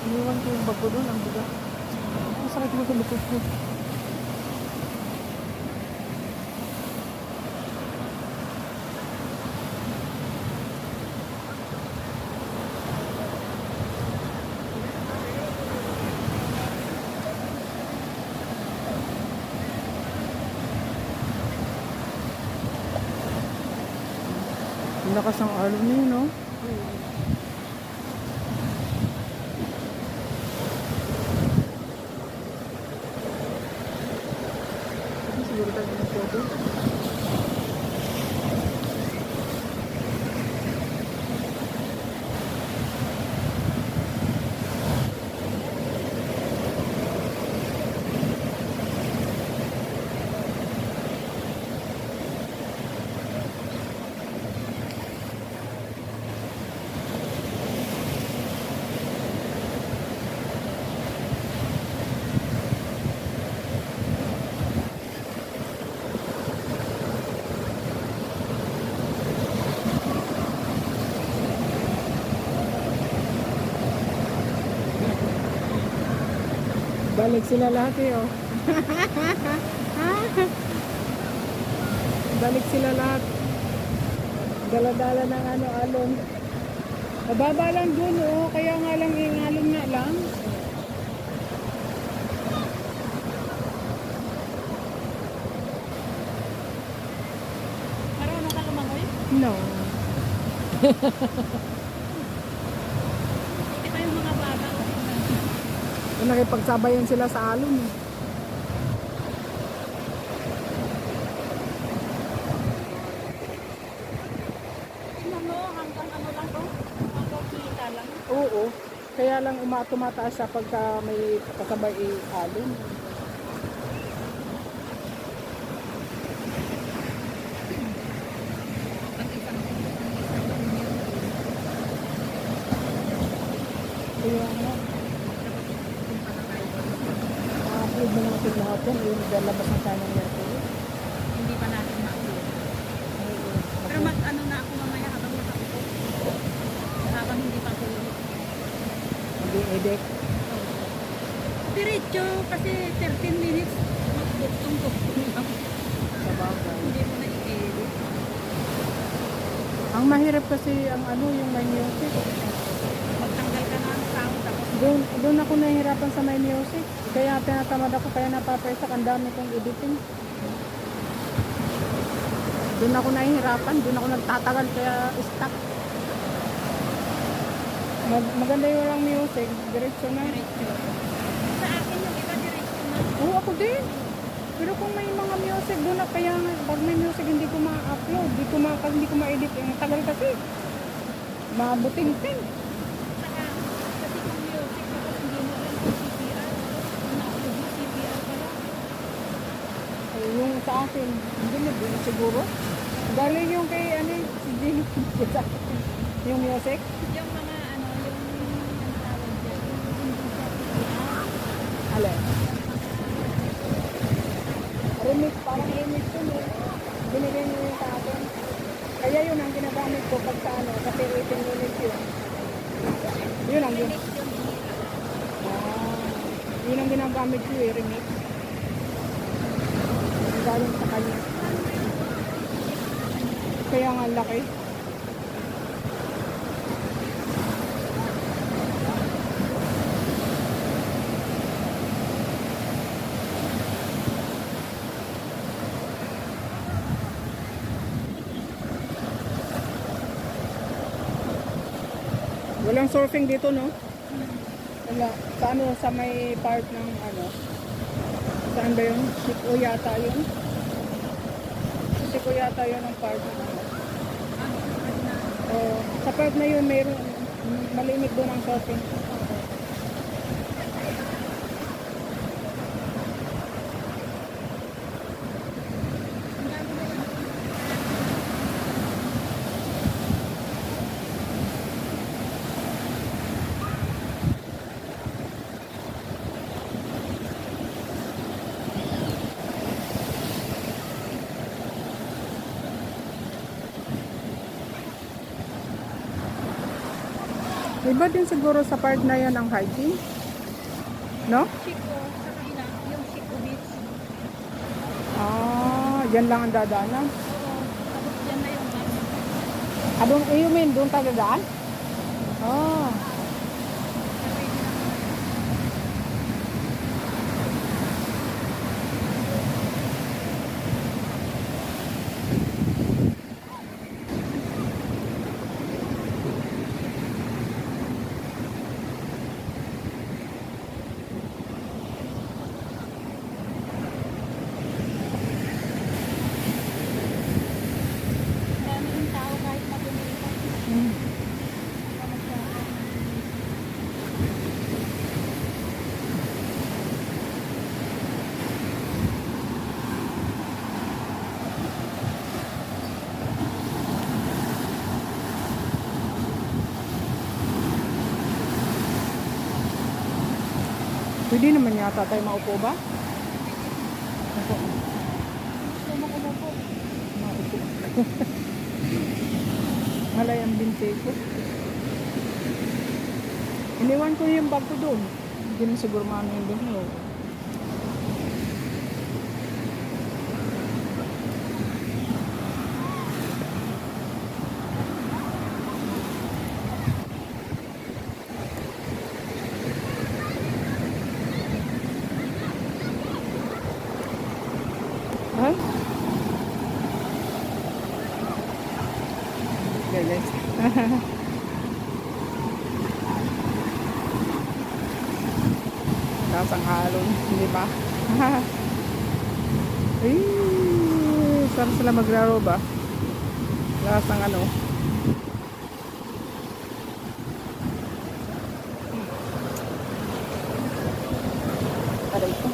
Iniwan ko yung bag ko doon, ang bigat. Masakit mo sa likod ko. Ang lakas ng alon niyo, no? Siguro tayo ng photo. Balik sila lahat eh, oh. Balik sila lahat. Dala-dala ng ano, alon. Mababa lang dun, oh. Kaya nga lang yung alon nga lang. Marunong ka lumangoy? No. Hindi pa yung mga bata. Nakipagsabayan sila sa alon, eh. Ano, hanggang ano lang to? Hanggang kita lang. Oo. Kaya lang tumataas siya pagka may kasabay alon. Kaya nga. Upload mo natin lahat yan. Yung lalabas ng kanyang Mercury. Hindi pa natin ma-upload. Oo. Pero mag-ano na ako mamaya habang nakaupo. Habang hindi pa tulog. Mag-edit. Diretso kasi 13 minutes. Magduktong-duktong lang. Sa bagay. Hindi mo na i-edit. Ang mahirap kasi ang ano, yung may music. Magtanggal ka na ng sound tapos Doon ako nahihirapan sa may music. Kaya tinatamad ako, kaya napapresak. Ang dami kong editing. Doon ako nahihirapan. Doon ako nagtatagal, kaya stop. Maganda yung walang music. Diretso na. diretso. Sa akin yung iba diretso na. Oo, ako din. Pero kung may mga music doon na, kaya nga, pag may music hindi ko ma-upload, hindi ko ma-edit. Ang tagal kasi. Mabuting-ting. Saka, kasi kung music tapos hindi mo alam kung CPR, na-upload mo CPR pala. Ay, yung sa akin, hindi na din siguro. Galing yung kay, ano, si Jimmy. Yung music. Yung mga ano, yung tawag dyan, yung hindi siya CPR. Alin? Remix, parang remix yun eh. Binigay niyo yung sa akin. Kaya yun ang ginagamit ko pag sa ano, kasi 18 minutes yun. Yun ang Remix yung hihira. yun ang ginagamit ko eh, remix. Ang galing sa kanya. Kaya nga laki. Walang surfing dito, no? Wala. Sa ano, sa may part ng ano? Saan ba yun? Siko yata yun? Siko yata yun ang part ng ano? Oh, sa part na yun, mayroon malimit doon ang surfing. Iba din siguro sa part na yan ang hiking. No? Chico, sa kabila, yung Chico Beach. Ah, yan lang ang dadaanan. Oo, tapos dyan na yung bus. Adong, you mean, doon tayo dadaan? Oh. Sabi nila, marami rin tao kahit matumilipan. Hmm. Pwede naman yata tayo maupo ba? Opo. Gusto mo kumupo. Maupo. Malay ang binte ko. Iniwan ko yung bag ko doon. Hindi na siguro mami yung doon. Ay? Okay, guys. Kasang alon, hindi ba? Ay, saan sila maglaro ba? Lasang ano? Aray ko.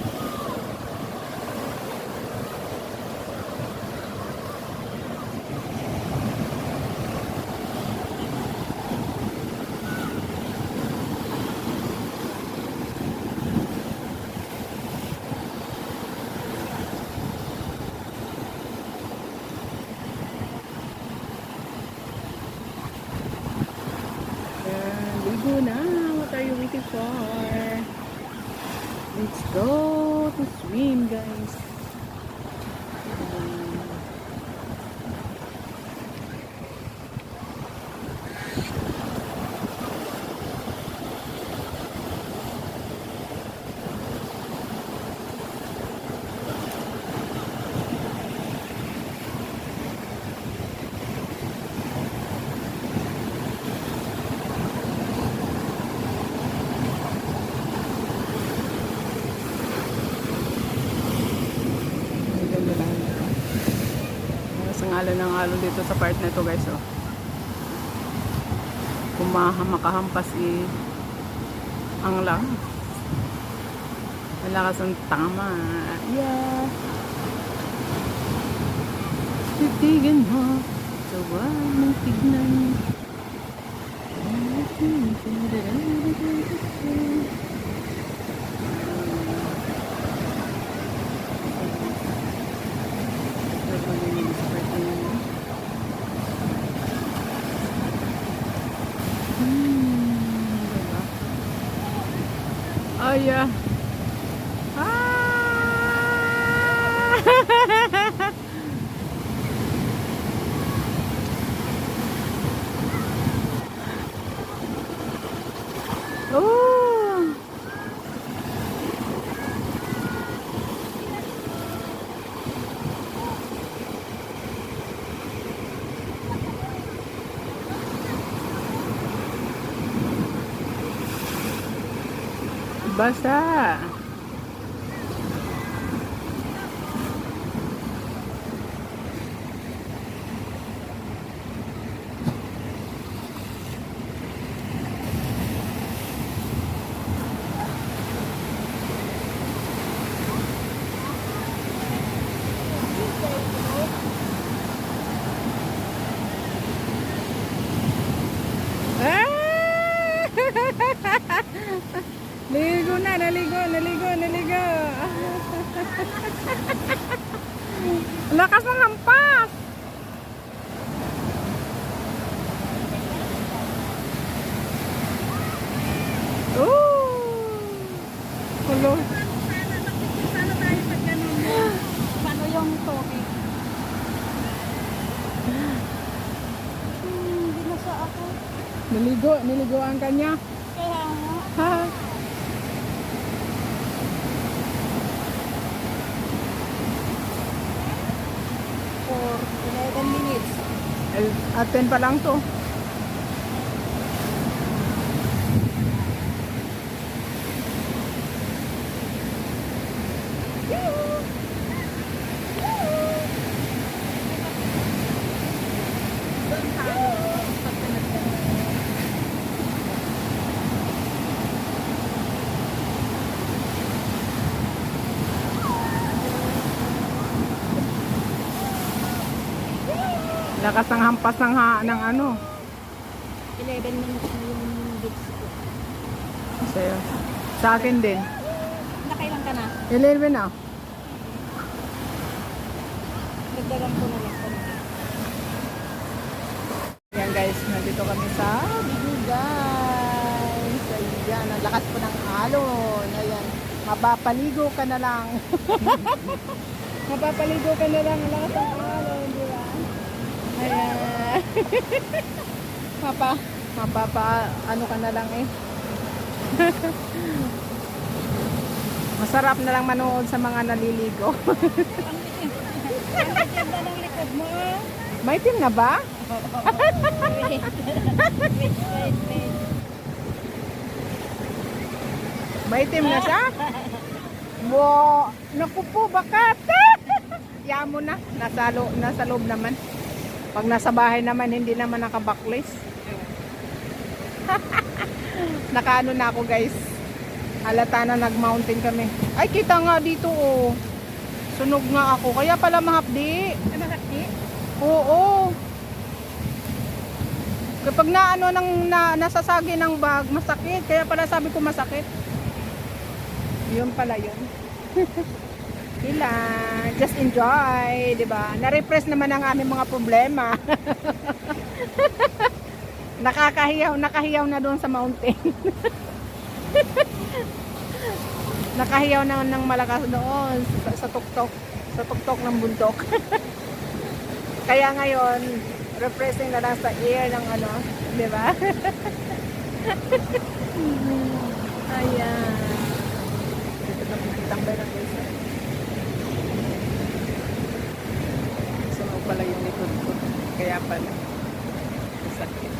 Ayan, ligo na. What are you waiting for? Let's go to swim, guys. Ang ganda lang. Sa ngalan ng alon dito sa part na to, guys, oh. Kung makahampas ang lang. Malakas ang tama. Yeah. Titigan mo. Sawa mong tignan. Oh yeah. Ah! Oh! Basa. Ligo na, naligo. Lakas ng hampas. Hello. Paano tayo pag ganun yun? Paano yung tubig? Hindi na siya ako. Niligoan ka niya. Kaya nga. Ha? For 11 minutes. At 10 pa lang to. Doon tayo. Pag pinagdala. Lakas ng hampas ng ano. 11 minutes na yung bits ko. Sa'yo. Sa akin din. Nakailan ka na? 11 na. Nagdagan ko na lang. Yan guys, nandito kami sa Bigo guys. Ayan, ang lakas po ng alon. Ayan, mapapaligo ka na lang. Mapapaligo ka na lang, ang lakas ng alon, di ba? Ayan. Ano ka na lang eh. Masarap na lang manood sa mga naliligo. Ang ganda ng likod mo. May team na ba? Wait. May team na siya? Wow! Naku po, bakat! Yamo na. Nasa loob naman. Pag nasa bahay naman, hindi naman naka-backlist. Nakaano na ako guys. Halata na nag-mountain kami. Ay, kita nga dito oh. Sunog nga ako. Kaya pala mahapdi. Ano sakti? Oo. Kapag nasasagi ng bag, masakit. Kaya pala sabi ko masakit. Yun pala yun. Sila, just enjoy, 'di ba? Na-repress naman ang aming mga problema. Nakahiyaw na doon sa mountain. Nakahiyaw na ng malakas doon sa tuktok ng bundok. Kaya ngayon, refreshing na lang sa air ng ano, 'di ba? Ayan. Dito na tambay na guys. Sunog pala yung likod ko. Kaya pala. Sakit.